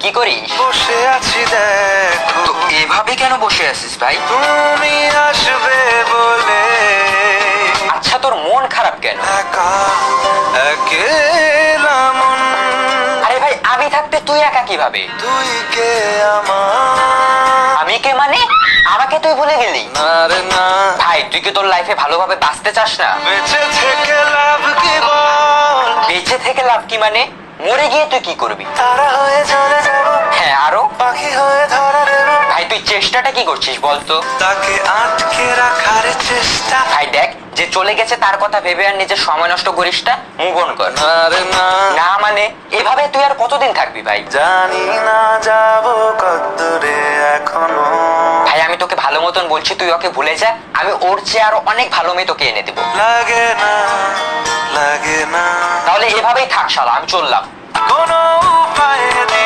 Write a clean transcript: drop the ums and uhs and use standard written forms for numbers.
কি করিস? বসে আছি দেখো। তো এভাবে কেন বসে আছিস ভাই? তুমি আসবে বলে আচ্ছা, তোর মন খারাপ কেন? একা একেলা মন। আরে ভাই, আমি থাকতে তুই একা কিভাবে? তুই কে আমার? আমি কে মানে? আমাকে তুই ভুলে গেলি? না রে না, ভাই, তুই কি তোর লাইফে ভালোভাবে বাঁচতে চাস না? বেঁচে থেকে লাভ কি বল? বেঁচে থেকে লাভ কি মানে? মরে গিয়ে তুই কি করবি? তারা হয়ে চলে যাব, হ্যাঁ, আরো? পাখি হয়ে ধরা দেব। ভাই, তুই চেষ্টাটা কি করছিস বলতো? তাকে আটকে রাখার চেষ্টা। ভাই দেখ, যে চলে গেছে তার কথা ভেবে আর নিজের সময় নষ্ট করিস না, মুভ অন কর। না রে না, না মানে এভাবে তুই আর কতদিন থাকবি ভাই? জানি না যাব কতদূরে এখনো। ভাই, আমি তোকে ভালো মতন বলছি, তুই ওকে ভুলে যা। আমি ওর চেয়ে আরো অনেক ভালো মেয়ে তোকে এনে দেবো। লাগে না, লাগে না, তাহলে এভাবেই থাক শালা, আমি চললাম। কোনো উপায় নেই।